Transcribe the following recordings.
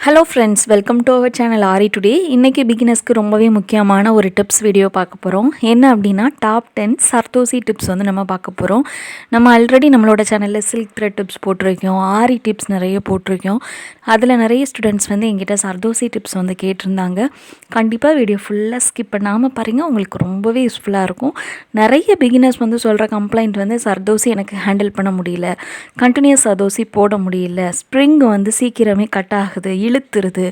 Hello friends, welcome to our channel Aari today. இன்றைக்கி பிகினர்ஸ்க்கு ரொம்பவே முக்கியமான ஒரு டிப்ஸ் வீடியோ பார்க்க போகிறோம். என்ன அப்படின்னா டாப் 10 சர்தோசி டிப்ஸ் வந்து நம்ம பார்க்க போகிறோம். நம்ம ஆல்ரெடி நம்மளோட சேனலில் சில்க் த்ரெட் டிப்ஸ் போட்டிருக்கோம், ஆரி டிப்ஸ் நிறைய போட்டிருக்கோம். அதில் நிறைய ஸ்டூடெண்ட்ஸ் வந்து எங்கிட்ட சர்தோசி டிப்ஸ் வந்து கேட்டிருந்தாங்க. கண்டிப்பாக வீடியோ ஃபுல்லாக ஸ்கிப் பண்ணாமல் பாருங்கள், உங்களுக்கு ரொம்பவே யூஸ்ஃபுல்லாக இருக்கும். நிறைய பிகினர்ஸ் வந்து சொல்கிற கம்ப்ளைண்ட் வந்து சர்தோசி எனக்கு ஹேண்டில் பண்ண முடியல, கண்டினியூஸ் சர்தோசி போட முடியல, ஸ்ப்ரிங் வந்து சீக்கிரமே கட் ஆகுது, இழுத்துருது,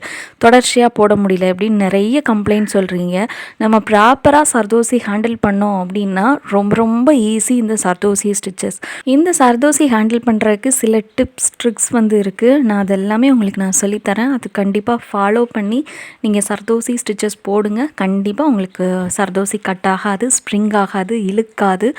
தொடர்ச்சியாக போட முடியல அப்படின்னு நிறைய கம்ப்ளைண்ட் சொல்கிறீங்க. நம்ம ப்ராப்பராக சர்தோசி ஹேண்டில் பண்ணோம் அப்படின்னா ரொம்ப ரொம்ப ஈஸி இந்த சர்தோசி ஸ்டிச்சஸ். இந்த சர்தோசி ஹேண்டில் பண்ணுறதுக்கு சில டிப்ஸ் ட்ரிக்ஸ் வந்து இருக்குது. நான் அதெல்லாமே உங்களுக்கு நான் சொல்லித்தரேன். அது கண்டிப்பாக ஃபாலோ பண்ணி நீங்கள் சர்தோசி ஸ்டிச்சஸ் போடுங்க. கண்டிப்பாக உங்களுக்கு சர்தோசி கட் ஆகாது, ஸ்ப்ரிங் ஆகாது, இழுக்காது,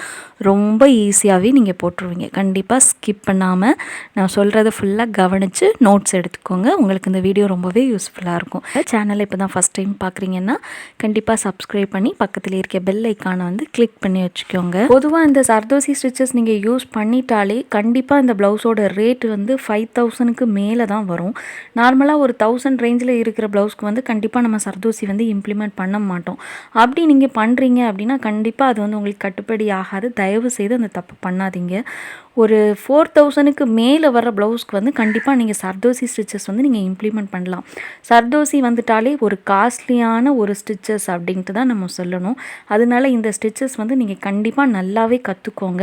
ரொம்ப ஈஸியாகவே நீங்கள் போட்டுருவீங்க. கண்டிப்பாக ஸ்கிப் பண்ணாமல் நான் சொல்கிறத ஃபுல்லாக கவனித்து நோட்ஸ் எடுத்துக்கோங்க. உங்களுக்கு இந்த வீடியோ ரொம்பவே யூஸ்ஃபுல்லாக இருக்கும். சேனலை இப்போ தான் ஃபஸ்ட் டைம் பார்க்குறீங்கன்னா கண்டிப்பாக சப்ஸ்கிரைப் பண்ணி பக்கத்தில் இருக்க பெல் ஐக்கானை வந்து கிளிக் பண்ணி வச்சுக்கோங்க. பொதுவாக இந்த சர்தோசி ஸ்டிச்சஸ் நீங்கள் யூஸ் பண்ணிட்டாலே கண்டிப்பாக இந்த ப்ளவுஸோட ரேட் வந்து 5000க்கு மேலே தான் வரும். நார்மலாக ஒரு 1000 ரேஞ்சில் இருக்கிற ப்ளவுஸ்க்கு வந்து கண்டிப்பாக நம்ம சர்தோசி வந்து இம்ப்ளிமெண்ட் பண்ண மாட்டோம். அப்படி நீங்கள் பண்ணுறீங்க அப்படின்னா கண்டிப்பாக அது வந்து உங்களுக்கு கட்டுப்படி ஆகாது. தயவு செய்து அந்த தப்பு பண்ணாதீங்க. ஒரு 4000க்கு மேலே வர ப்ளவுஸ்க்கு வந்து கண்டிப்பாக நீங்கள் சர்தோசி ஸ்டிச்சஸ் வந்து நீங்கள் இம்ப்ளிமெண்ட் பண்ணலாம். சர்தோசி வந்துட்டாலே ஒரு காஸ்ட்லியான ஒரு ஸ்டிச்சஸ் அப்படின்ட்டு தான் நம்ம சொல்லணும். அதனால இந்த ஸ்டிச்சஸ் வந்து நீங்கள் கண்டிப்பாக நல்லாவே கற்றுக்கோங்க.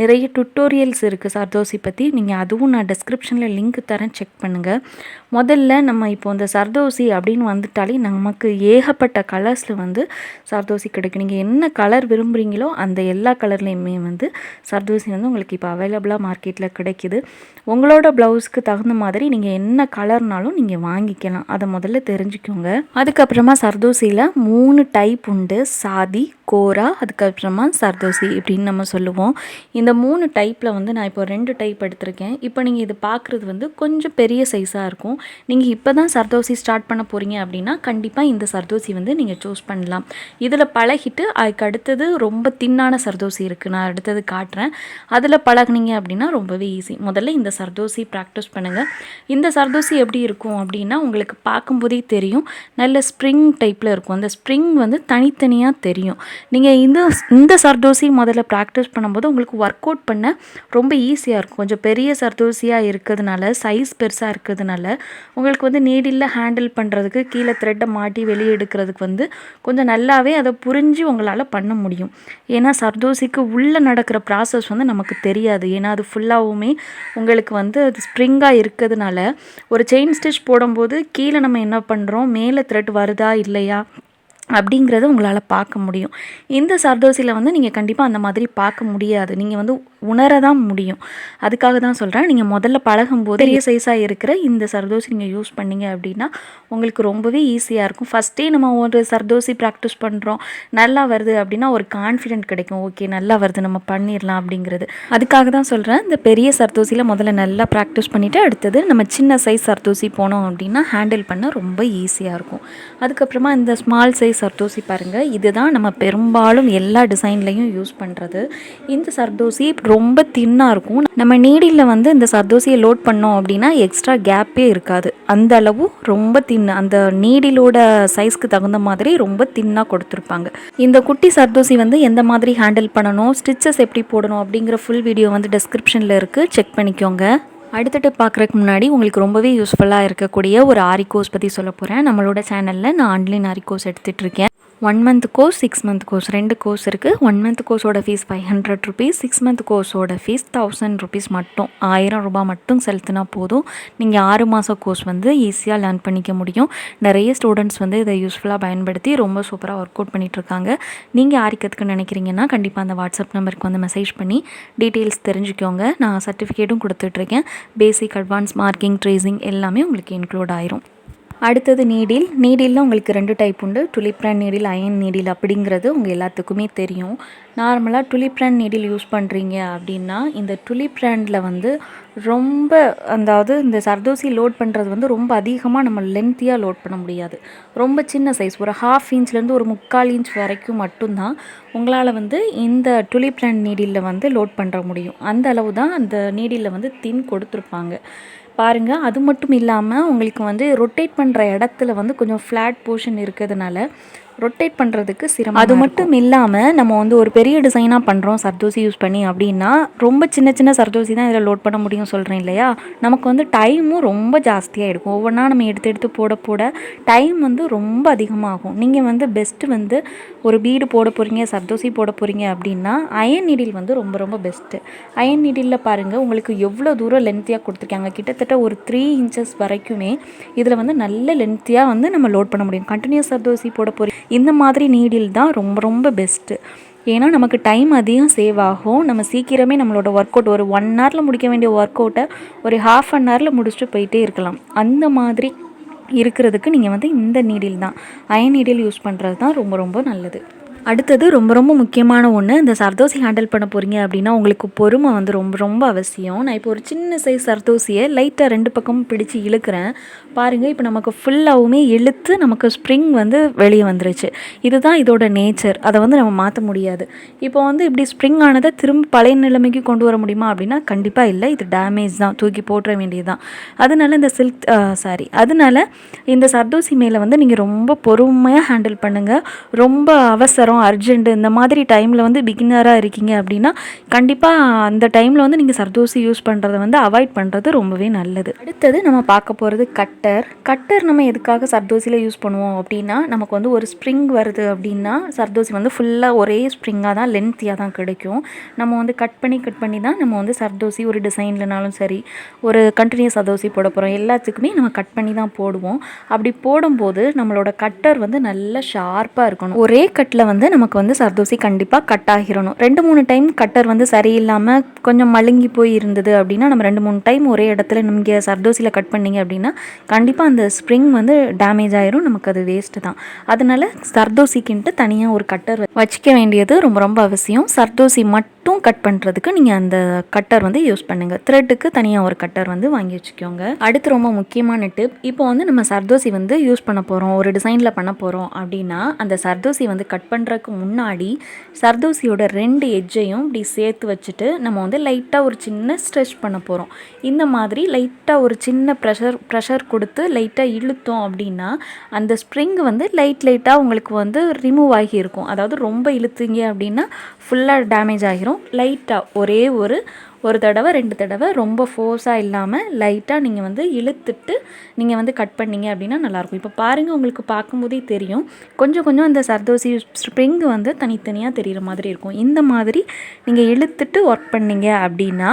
நிறைய டுட்டோரியல்ஸ் இருக்குது சர்தோசி பற்றி, நீங்கள் அதுவும் நான் டிஸ்கிரிப்ஷனில் லிங்க் தரேன், செக் பண்ணுங்கள். முதல்ல நம்ம இப்போ இந்த சர்தோசி அப்படின்னு வந்துட்டாலே நமக்கு ஏகப்பட்ட கலர்ஸில் வந்து சர்தோசி கிடைக்கும். நீங்கள் என்ன கலர் விரும்புகிறீங்களோ அந்த எல்லா கலர்லேயுமே வந்து சர்தோசி வந்து உங்களுக்கு இப்போ அவைலபிளாக மார்க்கெட்டில் கிடைக்கிது. உங்களோட ப்ளவுஸ்க்கு தகுந்த மாதிரி நீங்கள் என்ன கலர்னாலும் நீங்கள் வாங்கிக்கலாம். அதை முதல்ல தெரிஞ்சுக்கோங்க. அதுக்கப்புறமா சர்தோசியில் 3 டைப் உண்டு: சாதி, கோரா, அதுக்கப்புறமா சர்தோசி இப்படின்னு நம்ம சொல்லுவோம். இந்த 3 டைப்பில் வந்து நான் இப்போ 2 டைப் எடுத்திருக்கேன். இப்போ நீங்கள் இது பார்க்குறது வந்து கொஞ்சம் பெரிய சைஸாக இருக்கும். நீங்கள் இப்போ தான் சர்தோசி ஸ்டார்ட் பண்ண போகிறீங்க அப்படின்னா கண்டிப்பாக இந்த சர்தோசி வந்து நீங்கள் சூஸ் பண்ணலாம். இதில் பழகிட்டு அதுக்கு அடுத்தது ரொம்ப தின்னான சர்தோசி இருக்குது, நான் அடுத்தது காட்டுறேன். அதில் பழகுனீங்க அப்படின்னா ரொம்பவே ஈஸி. முதல்ல இந்த சர்தோசி ப்ராக்டிஸ் பண்ணுங்கள். இந்த சர்தோசி எப்படி இருக்கும் அப்படின்னா உங்களுக்கு பார்க்கும்போதே தெரியும், நல்ல ஸ்ப்ரிங் டைப்பில் இருக்கும். அந்த ஸ்ப்ரிங் வந்து தனித்தனியாக தெரியும். நீங்கள் இந்த சர்தோசி முதல்ல ப்ராக்டிஸ் பண்ணும்போது உங்களுக்கு ஒர்க் அவுட் பண்ண ரொம்ப ஈஸியாக இருக்கும். கொஞ்சம் பெரிய சர்தோசியாக இருக்கிறதுனால, சைஸ் பெருசாக இருக்கிறதுனால உங்களுக்கு வந்து நீடில் ஹேண்டில் பண்ணுறதுக்கு, கீழே த்ரெட்டை மாட்டி வெளியே எடுக்கிறதுக்கு வந்து கொஞ்சம் நல்லாவே அதை புரிஞ்சு உங்களால் பண்ண முடியும். ஏன்னா சர்தோசிக்கு உள்ளே நடக்கிற ப்ராசஸ் வந்து நமக்கு தெரியாது. ஏன்னா அது ஃபுல்லாகவுமே உங்களுக்கு வந்து அது ஸ்ப்ரிங்காக இருக்கிறதுனால ஒரு செயின் ஸ்டிச் போடும்போது கீழே நம்ம என்ன பண்ணுறோம், மேலே த்ரெட் வருதா இல்லையா அப்படிங்கிறத உங்களால் பார்க்க முடியும். இந்த சர்தோசியில் வந்து நீங்கள் கண்டிப்பாக அந்த மாதிரி பார்க்க முடியாது. நீங்கள் வந்து உணர தான் முடியும். அதுக்காக தான் சொல்கிறேன், நீங்கள் முதல்ல பழகும்போது பெரிய சைஸாக இருக்கிற இந்த சர்தோசி நீங்கள் யூஸ் பண்ணிங்க அப்படின்னா உங்களுக்கு ரொம்பவே ஈஸியாக இருக்கும். ஃபஸ்ட்டே நம்ம ஒரு சர்தோசி ப்ராக்டிஸ் பண்ணுறோம், நல்லா வருது அப்படின்னா ஒரு கான்ஃபிடென்ட் கிடைக்கும். ஓகே, நல்லா வருது, நம்ம பண்ணிடலாம் அப்படிங்கிறது. அதுக்காக தான் சொல்கிறேன், இந்த பெரிய சர்தோசியில் முதல்ல நல்லா ப்ராக்டிஸ் பண்ணிவிட்டு அடுத்தது நம்ம சின்ன சைஸ் சர்தோசி போனோம் அப்படின்னா ஹேண்டில் பண்ண ரொம்ப ஈஸியாக இருக்கும். அதுக்கப்புறமா இந்த ஸ்மால் சைஸ் சர்தோசி பாருங்கள், இதுதான் நம்ம பெரும்பாலும் எல்லா டிசைன்லையும் யூஸ் பண்ணுறது. இந்த சர்தோசி ரொம்ப தின்னாக இருக்கும். நம்ம நீடில் வந்து இந்த சர்தோசியை லோட் பண்ணோம் அப்படின்னா எக்ஸ்ட்ரா கேப்பே இருக்காது. அந்த அளவு ரொம்ப தின்னு, அந்த நீடிலோட சைஸ்க்கு தகுந்த மாதிரி ரொம்ப தின்னாக கொடுத்துருப்பாங்க. இந்த குட்டி சர்தோசி வந்து எந்த மாதிரி ஹேண்டில் பண்ணணும், ஸ்டிச்சஸ் எப்படி போடணும் அப்படிங்கிற ஃபுல் வீடியோ வந்து டிஸ்கிரிப்ஷனில் இருக்குது, செக் பண்ணிக்கோங்க. அடுத்துட்டு பார்க்குறதுக்கு முன்னாடி உங்களுக்கு ரொம்பவே யூஸ்ஃபுல்லாக இருக்கக்கூடிய ஒரு ஆரி கோர்ஸ் பற்றி சொல்ல போகிறேன். நம்மளோட சேனலில் நான் ஆன்லைன் ஆரி கோர்ஸ் எடுத்துகிட்ருக்கேன். 1 month course, 6 month course, 2 course இருக்குது. 1 month கோர்ஸோட ஃபீஸ் 500 rupees, 6 month கோர்ஸோட ஃபீஸ் 1000 rupees மட்டும். 1000 ரூபாய் மட்டும் செலுத்தினா போதும். நீங்கள் 6 மாத கோர்ஸ் வந்து ஈஸியாக லேர்ன் பண்ணிக்க முடியும். நிறைய ஸ்டூடெண்ட்ஸ் வந்து இதை யூஸ்ஃபுல்லாக பயன்படுத்தி ரொம்ப சூப்பராக ஒர்க் அவுட் பண்ணிகிட்ருக்காங்க. நீங்கள் ஆரி கற்றுக்க நினைக்கிறீங்கன்னா கண்டிப்பாக அந்த வாட்ஸ்அப் நம்பருக்கு வந்து மெசேஜ் பண்ணி டீட்டெயில்ஸ் தெரிஞ்சுக்கோங்க. நான் சர்டிஃபிகேட்டும் கொடுத்துட்ருக்கேன். பேசிக், அட்வான்ஸ், மார்க்கிங், ட்ரேசிங் எல்லாமே உங்களுக்கு இன்க்ளூட் ஆயிரும். அடுத்தது நீடிலில் உங்களுக்கு 2 டைப் உண்டு: tulip brand needle, iron needle அப்படிங்கிறது உங்கள் எல்லாத்துக்குமே தெரியும். நார்மலாக டுலிப் பிராண்ட் நீடில் யூஸ் பண்ணுறீங்க அப்படின்னா இந்த டுலிப் பிராண்டில் வந்து ரொம்ப, அதாவது இந்த சர்தோசி லோட் பண்ணுறது வந்து ரொம்ப அதிகமாக நம்ம லென்த்தியாக லோட் பண்ண முடியாது. ரொம்ப சின்ன சைஸ், ஒரு 1/2 இன்ச்லேருந்து ஒரு 3/4 இன்ச் வரைக்கும் மட்டும்தான் உங்களால் வந்து இந்த டுலிப் பிராண்ட் நீடிலில் வந்து லோட் பண்ணுற முடியும். அந்த அளவு தான் அந்த நீடிலில் வந்து தின் கொடுத்துருப்பாங்க. பாருங்கள். அது மட்டும் இல்லாமல் உங்களுக்கு வந்து ரொட்டேட் பண்ணுற இடத்துல வந்து கொஞ்சம் ஃப்ளாட் போர்ஷன் இருக்கிறதுனால ரொட்டேட் பண்ணுறதுக்கு சிரமம். அது மட்டும் இல்லாமல் நம்ம வந்து ஒரு பெரிய டிசைனாக பண்ணுறோம் சர்தோசி யூஸ் பண்ணி அப்படின்னா ரொம்ப சின்ன சின்ன சர்தோசி தான் இதில் லோட் பண்ண முடியும் சொல்கிறேன் இல்லையா. நமக்கு வந்து டைமும் ரொம்ப ஜாஸ்தியாக இருக்கும். ஒவ்வொன்றா நம்ம எடுத்து எடுத்து போட போட டைம் வந்து ரொம்ப அதிகமாகும். நீங்கள் வந்து பெஸ்ட்டு வந்து ஒரு பீடு போட போகிறீங்க, சர்தோசி போட போகிறீங்க அப்படின்னா அயன் நீடில் வந்து ரொம்ப ரொம்ப பெஸ்ட்டு. அயன் நீடிலில் பாருங்கள் உங்களுக்கு எவ்வளோ தூரம் லென்த்தியாக கொடுத்துருக்காங்க. கிட்டத்தட்ட ஒரு 3 inches வரைக்குமே இதில் வந்து நல்ல லென்த்தியாக வந்து நம்ம லோட் பண்ண முடியும். கண்டினியூஸ் சர்தோசி போட போகிறீங்க இந்த மாதிரி நீடில் தான் ரொம்ப ரொம்ப பெஸ்ட்டு. ஏன்னா நமக்கு டைம் அதிகம் சேவ் ஆகும். நம்ம சீக்கிரமே நம்மளோட ஒர்க் அவுட் ஒரு 1 hourல முடிக்க வேண்டிய ஒர்க் அவுட்டை ஒரு ½ an hourல முடிச்சுட்டு போயிட்டே இருக்கலாம். அந்த மாதிரி இருக்கிறதுக்கு நீங்கள் வந்து இந்த நீடில் தான், அயன் நீடில் யூஸ் பண்ணுறது தான் ரொம்ப ரொம்ப நல்லது. அடுத்தது ரொம்ப ரொம்ப முக்கியமான ஒன்று, இந்த சர்தோசி ஹேண்டில் பண்ண போகிறீங்க அப்படின்னா உங்களுக்கு பொறுமை வந்து ரொம்ப ரொம்ப அவசியம். நான் இப்போ ஒரு சின்ன சைஸ் சர்தோசியை லைட்டாக 2 பக்கமும் பிடிச்சி இழுக்கிறேன். பாருங்கள், இப்போ நமக்கு ஃபுல்லாகவுமே இழுத்து நமக்கு ஸ்ப்ரிங் வந்து வெளியே வந்துருச்சு. இதுதான் இதோட நேச்சர். அதை வந்து நம்ம மாற்ற முடியாது. இப்போ வந்து இப்படி ஸ்ப்ரிங் ஆனதை திரும்ப பழைய நிலைமைக்கு கொண்டு வர முடியுமா அப்படின்னா கண்டிப்பாக இல்லை. இது டேமேஜ் தான், தூக்கி போட்டுற வேண்டியது தான். அதனால இந்த சர்தோசி மேலே வந்து நீங்கள் ரொம்ப பொறுமையாக ஹேண்டில் பண்ணுங்கள். ரொம்ப அவசரம், அர்ஜென்ட் இந்த மாதிரி டைமில் வந்து பிகினராக இருக்கீங்க அப்படின்னா கண்டிப்பாக அந்த டைமில் வந்து நீங்கள் சர்தோசி யூஸ் பண்ணுறதை வந்து அவாய்ட் பண்ணுறது ரொம்பவே நல்லது. அடுத்தது நம்ம பார்க்க போகிறது கட்டர் நம்ம எதுக்காக சர்தோசியில் யூஸ் பண்ணுவோம் அப்படின்னா நமக்கு வந்து ஒரு ஸ்ப்ரிங் வருது அப்படின்னா சர்தோசி வந்து ஃபுல்லாக ஒரே ஸ்ப்ரிங்காக தான் லென்த்தியாக தான் கிடைக்கும். நம்ம வந்து கட் பண்ணி தான் நம்ம வந்து சர்தோசி ஒரு டிசைன்லனாலும் சரி, ஒரு கண்டினியூஸ் சர்தோசி போட போகிறோம் எல்லாத்துக்குமே நம்ம கட் பண்ணி தான் போடுவோம். அப்படி போடும்போது நம்மளோட கட்டர் வந்து நல்ல ஷார்ப்பாக இருக்கணும். ஒரே கட்டில் வந்து நமக்கு வந்து சர்தோசி கண்டிப்பாக கட் ஆகிரணும். 2-3 டைம் கட்டர் வந்து சரியில்லாமல் கொஞ்சம் மழுங்கி போய் இருந்தது அப்படின்னா நம்ம 2-3 டைம் ஒரே இடத்துல நீங்கள் சர்தோசியில் கட் பண்ணிங்க அப்படின்னா கண்டிப்பாக அந்த ஸ்ப்ரிங் வந்து டேமேஜ் ஆயிரும். நமக்கு அது வேஸ்ட்டு தான். அதனால சர்தோசிக்குன்ட்டு தனியாக ஒரு கட்டர் வச்சுக்க வேண்டியது ரொம்ப ரொம்ப அவசியம். சர்தோசி மட்டும் கட் பண்ணுறதுக்கு நீங்கள் அந்த கட்டர் வந்து யூஸ் பண்ணுங்கள். த்ரெட்டுக்கு தனியாக ஒரு கட்டர் வந்து வாங்கி வச்சுக்கோங்க. அடுத்து ரொம்ப முக்கியமான டிப், இப்போ வந்து நம்ம சர்தோசி வந்து யூஸ் பண்ண போகிறோம், ஒரு டிசைனில் பண்ண போகிறோம் அப்படின்னா அந்த சர்தோசி வந்து கட் பண்ணுறதுக்கு முன்னாடி சர்தோசியோட 2 எட்ஜையும் இப்படி சேர்த்து வச்சுட்டு நம்ம வந்து லைட்டாக ஒரு சின்ன ஸ்ட்ரெச் பண்ண போகிறோம். இந்த மாதிரி லைட்டாக ஒரு சின்ன ப்ரெஷர் கொடுத்து லைட்டாக இழுத்தோம் அப்படின்னா அந்த ஸ்ப்ரிங் வந்து லைட்டாக உங்களுக்கு வந்து ரிமூவ் ஆகி இருக்கும். அதாவது ரொம்ப இழுத்தீங்க அப்படின்னா ஃபுல்லாக டேமேஜ் ஆகிரும். லைட்டாக ஒரே ஒரு தடவை 2 தடவை ரொம்ப ஃபோர்ஸாக இல்லாமல் லைட்டாக நீங்கள் வந்து இழுத்துட்டு நீங்கள் வந்து கட் பண்ணிங்க அப்படின்னா நல்லாயிருக்கும். இப்போ பாருங்கள், உங்களுக்கு பார்க்கும்போதே தெரியும் கொஞ்சம் அந்த சர்தோசி ஸ்ப்ரிங் வந்து தனித்தனியாக தெரிகிற மாதிரி இருக்கும். இந்த மாதிரி நீங்கள் இழுத்துட்டு ஒர்க் பண்ணிங்க அப்படின்னா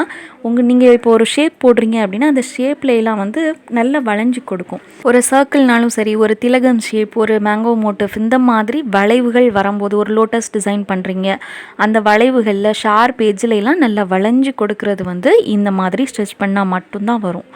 நீங்கள் இப்போ ஒரு ஷேப் போடுறீங்க அப்படின்னா அந்த ஷேப்லாம் வந்து நல்லா வளைஞ்சு கொடுக்கும். ஒரு சர்க்கிள்னாலும் சரி, ஒரு திலகம் ஷேப், ஒரு மேங்கோ மோட்டிஃப், இந்த மாதிரி வளைவுகள் வரும்போது ஒரு லோட்டஸ் டிசைன் பண்ணுறீங்க, அந்த வளைவுகளில் ஷார்ப் எஜ்ஜிலலாம் நல்லா வளைஞ்சு கொடுக்குறது வந்து இந்த மாதிரி ஸ்ட்ரெச் பண்ணால் மட்டும்தான் வரும்.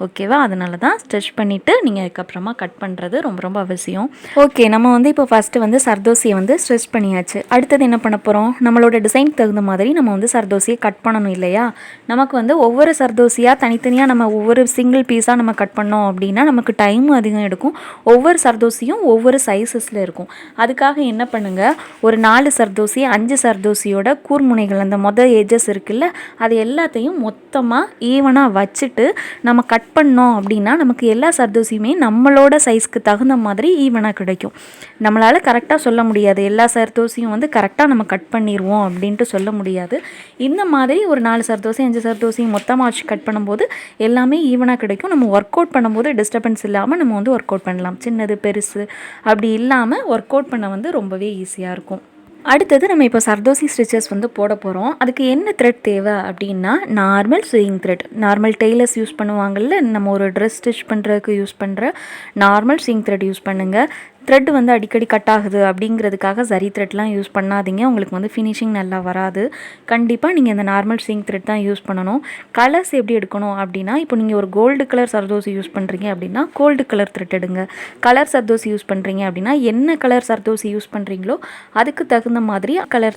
ஓகேவா? அதனால தான் ஸ்ட்ரெச் பண்ணிவிட்டு நீங்கள் அதுக்கப்புறமா கட் பண்ணுறது ரொம்ப ரொம்ப அவசியம். ஓகே, நம்ம வந்து இப்போ ஃபஸ்ட்டு வந்து சர்தோசியை வந்து ஸ்ட்ரெச் பண்ணியாச்சு. அடுத்தது என்ன பண்ண போகிறோம், நம்மளோட டிசைனுக்கு தகுந்த மாதிரி நம்ம வந்து சர்தோசியை கட் பண்ணணும் இல்லையா. நமக்கு வந்து ஒவ்வொரு சர்தோசியாக தனித்தனியாக நம்ம ஒவ்வொரு சிங்கிள் பீஸாக நம்ம கட் பண்ணோம் அப்படின்னா நமக்கு டைமும் அதிகம் எடுக்கும். ஒவ்வொரு சர்தோசியும் ஒவ்வொரு சைஸஸில் இருக்கும். அதுக்காக என்ன பண்ணுங்கள், ஒரு 4 சர்தோசி 5 சர்தோசியோட கூர்முனைகள் அந்த எஜஸ் இருக்குல்ல, அது எல்லாத்தையும் மொத்தமாக ஈவனாக வச்சுட்டு நம்ம கட் பண்ணோம் அப்படின்னா நமக்கு எல்லா சர்தோசியுமே நம்மளோட சைஸ்க்கு தகுந்த மாதிரி ஈவனாக கிடைக்கும். நம்மளால் கரெக்டாக சொல்ல முடியாது எல்லா சர்தோசியும் வந்து கரெக்டாக நம்ம கட் பண்ணிடுவோம் அப்படின்ட்டு சொல்ல முடியாது. இந்த மாதிரி ஒரு 4 சர்தோசி 5 சர்தோசியும் மொத்தமாக வச்சு கட் பண்ணும்போது எல்லாமே ஈவனாக கிடைக்கும். நம்ம ஒர்க் அவுட் பண்ணும்போது டிஸ்டர்பன்ஸ் இல்லாமல் நம்ம வந்து ஒர்க் அவுட் பண்ணலாம். சின்னது பெருசு அப்படி இல்லாமல் ஒர்க் அவுட் பண்ண வந்து ரொம்பவே ஈஸியாக இருக்கும். அடுத்தது நம்ம இப்போ சர்தோசி ஸ்டிச்சஸ் வந்து போட போகிறோம். அதுக்கு என்ன த்ரெட் தேவை அப்படின்னா normal sewing thread, normal tailors use பண்ணுவாங்கள்ல, நம்ம ஒரு ட்ரெஸ் ஸ்டிச் பண்ணுறதுக்கு யூஸ் பண்ணுற நார்மல் ஸ்விங் த்ரெட் யூஸ் பண்ணுங்கள். த்ரெட் வந்து அடிக்கடி கட் ஆகுது அப்படிங்கிறதுக்காக சரி த்ரெட்லாம் யூஸ் பண்ணாதீங்க. உங்களுக்கு வந்து ஃபினிஷிங் நல்லா வராது. கண்டிப்பாக நீங்கள் இந்த நார்மல் ஸ்விங் த்ரெட் தான் யூஸ் பண்ணணும். கலர்ஸ் எப்படி எடுக்கணும் அப்படின்னா, இப்போ நீங்கள் ஒரு கோல்டு கலர் சர்தோசி யூஸ் பண்ணுறீங்க அப்படின்னா கோல்டு கலர் த்ரெட் எடுங்க. கலர் சர்தோசி யூஸ் பண்ணுறீங்க அப்படின்னா என்ன கலர் சர்தோசி யூஸ் பண்ணுறீங்களோ அதுக்கு தகுந்த மாதிரி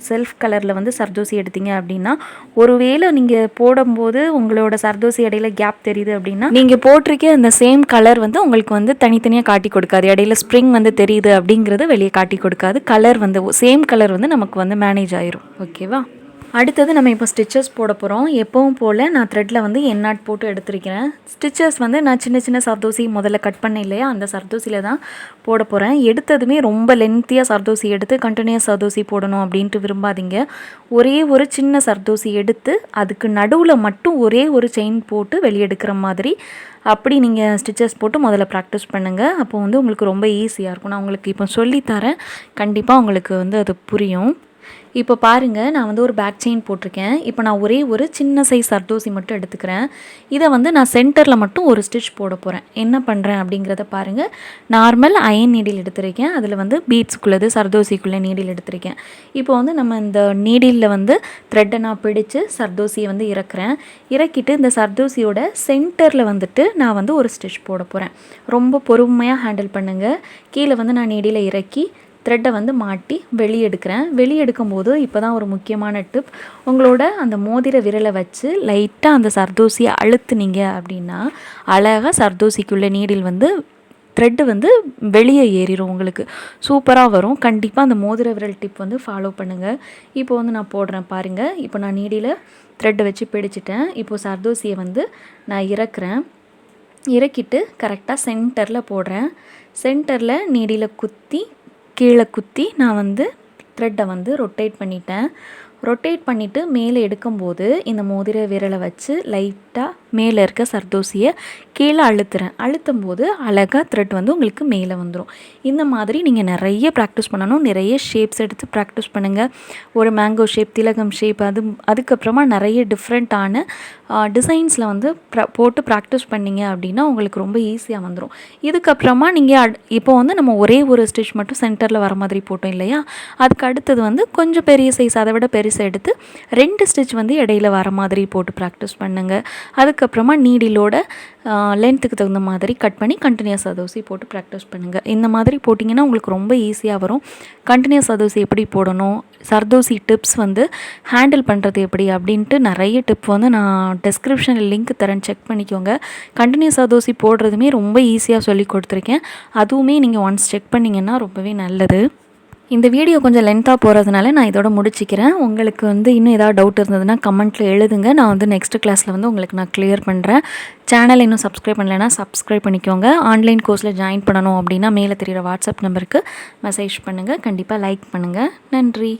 செல்ஃப் கலரில் வந்து சர்தோசி எடுத்தீங்க அப்படின்னா, ஒருவேளை நீங்கள் போடும்போது உங்களோட சர்தோசி இடையில கேப் தெரியுது அப்படின்னா நீங்கள் போட்டிருக்க அந்த சேம் கலர் வந்து உங்களுக்கு வந்து தனித்தனியாக காட்டி கொடுக்காது. இடையில ஸ்ப்ரிங் வந்து தெரியுது அப்படிங்கிறத வெளியே காட்டி கொடுக்காது. கலர் வந்து சேம் கலர் வந்து நமக்கு வந்து மேனேஜ் ஆயிரும். ஓகேவா? அடுத்தது நம்ம இப்போ ஸ்டிச்சஸ் போட போகிறோம். எப்பவும் போல் நான் த்ரெட்டில் வந்து எண்ணாட் போட்டு எடுத்துருக்கிறேன். ஸ்டிச்சஸ் வந்து நான் சின்ன சின்ன சர்தோசி முதல்ல கட் பண்ணேன் இல்லையா, அந்த சர்தோசியில் தான் போட போகிறேன். எடுத்ததுமே ரொம்ப லென்த்தியாக சர்தோசி எடுத்து கண்டினியூஸ் சர்தோசி போடணும் அப்படின்ட்டு விரும்பாதீங்க. ஒரே ஒரு சின்ன சர்தோசி எடுத்து அதுக்கு நடுவில் மட்டும் ஒரே ஒரு செயின் போட்டு வெளியெடுக்கிற மாதிரி அப்படி நீங்கள் ஸ்டிச்சஸ் போட்டு முதல்ல ப்ராக்டிஸ் பண்ணுங்கள். அப்போ வந்து உங்களுக்கு ரொம்ப ஈஸியாக இருக்கும். நான் உங்களுக்கு இப்போ சொல்லித்தரேன், கண்டிப்பாக உங்களுக்கு வந்து அது புரியும். இப்போ பாருங்கள், நான் வந்து ஒரு பேக் செயின் போட்டிருக்கேன். இப்போ நான் ஒரே ஒரு சின்ன சைஸ் சர்தோசி மட்டும் எடுத்துக்கிறேன். இதை வந்து நான் சென்டரில் மட்டும் ஒரு ஸ்டிச் போட போகிறேன். என்ன பண்ணுறேன் அப்படிங்கிறத பாருங்கள். நார்மல் அயன் நீடில் எடுத்திருக்கேன். அதில் வந்து பீட்ஸுக்குள்ளது சர்தோசிக்குள்ளே நீடில் எடுத்திருக்கேன். இப்போ வந்து நம்ம இந்த நீடிலில் வந்து த்ரெட்டை நான் பிடிச்சு சர்தோசியை வந்து இறக்குறேன். இறக்கிட்டு இந்த சர்தோசியோட சென்டரில் வந்துட்டு நான் வந்து ஒரு ஸ்டிச் போட போகிறேன். ரொம்ப பொறுமையாக ஹேண்டில் பண்ணுங்கள். கீழே வந்து நான் நீடியில் இறக்கி த்ரெட்டை வந்து மாட்டி வெளியெடுக்கிறேன். வெளியெடுக்கும்போது இப்போ தான் ஒரு முக்கியமான டிப், உங்களோட அந்த மோதிர விரலை வச்சு லைட்டாக அந்த சர்தோசியை அழுத்துனீங்க அப்படின்னா அழகாக சர்தோசிக்குள்ளே நீடில் வந்து த்ரெட்டு வந்து வெளியே ஏறிடும். உங்களுக்கு சூப்பராக வரும். கண்டிப்பாக அந்த மோதிர விரல் டிப் வந்து ஃபாலோ பண்ணுங்கள். இப்போ வந்து நான் போடுறேன் பாருங்கள். இப்போ நான் நீடியில் த்ரெட்டை வச்சு பிடிச்சிட்டேன். இப்போது சர்தோசியை வந்து நான் இறக்குறேன். இறக்கிட்டு கரெக்டாக சென்டரில் போடுறேன். சென்டரில் நீடியில் குத்தி கீழே குத்தி நான் வந்து த்ரெட்டை வந்து ரொட்டேட் பண்ணிட்டேன். ரொட்டேட் பண்ணிவிட்டு மேலே எடுக்கும்போது இந்த மோதிர விரலை வச்சு லைட்டாக மேலே இருக்க சர்தோசியை கீழே அழுத்தும் போது அழகாக த்ரெட் வந்து உங்களுக்கு மேலே வந்துடும். இந்த மாதிரி நீங்கள் நிறைய ப்ராக்டிஸ் பண்ணணும். நிறைய ஷேப்ஸ் எடுத்து ப்ராக்டிஸ் பண்ணுங்கள். ஒரு மேங்கோ ஷேப், திலகம் ஷேப், அதுக்கப்புறமா நிறைய டிஃப்ரெண்ட்டான டிசைன்ஸில் வந்து போட்டு ப்ராக்டிஸ் பண்ணிங்க அப்படின்னா உங்களுக்கு ரொம்ப ஈஸியாக வந்துடும். இதுக்கப்புறமா நீங்கள் இப்போ வந்து நம்ம ஒரே ஒரு ஸ்டிச் மட்டும் சென்டரில் வர மாதிரி போட்டோம் இல்லையா, அதுக்கு அடுத்தது வந்து கொஞ்சம் பெரிய சைஸ், அதை விட பெருசை எடுத்து 2 ஸ்டிச் வந்து இடையில வர மாதிரி போட்டு ப்ராக்டிஸ் பண்ணுங்கள். அதுக்கப்புறமா நீடிலோட லென்த்துக்கு தகுந்த மாதிரி கட் பண்ணி கண்டினியூஸ் சர்தோசி போட்டு ப்ராக்டிஸ் பண்ணுங்கள். இந்த மாதிரி போட்டிங்கன்னா உங்களுக்கு ரொம்ப ஈஸியாக வரும். கண்டினியூஸ் சர்தோசி எப்படி போடணும், சர்தோசி டிப்ஸ் வந்து ஹேண்டில் பண்ணுறது எப்படி அப்படின்ட்டு நிறைய டிப் வந்து நான் டிஸ்கிரிப்ஷனில் லிங்க் தரேன், செக் பண்ணிக்கோங்க. கண்டினியூஸ் சர்தோசி போடுறதுமே ரொம்ப ஈஸியாக சொல்லி கொடுத்துருக்கேன். அதுவுமே நீங்கள் ஒன்ஸ் செக் பண்ணிங்கன்னா ரொம்பவே நல்லது. இந்த வீடியோ கொஞ்சம் லென்த்தாக போகிறதுனால நான் இதோட முடிச்சிக்கிறேன். உங்களுக்கு வந்து இன்னும் ஏதாவது டவுட் இருந்ததுன்னா கமெண்ட்டில் எழுதுங்க. நான் வந்து நெக்ஸ்ட் கிளாஸில் வந்து உங்களுக்கு நான் கிளியர் பண்ணுறேன். சேனல் இன்னும் சப்ஸ்கிரைப் பண்ணலைன்னா சப்ஸ்கிரைப் பண்ணிக்கோங்க. ஆன்லைன் கோர்ஸில் ஜாயின் பண்ணணும் அப்படின்னா மேலே தெரிகிற வாட்ஸ்அப் நம்பருக்கு மெசேஜ் பண்ணுங்கள். கண்டிப்பாக லைக் பண்ணுங்கள். நன்றி.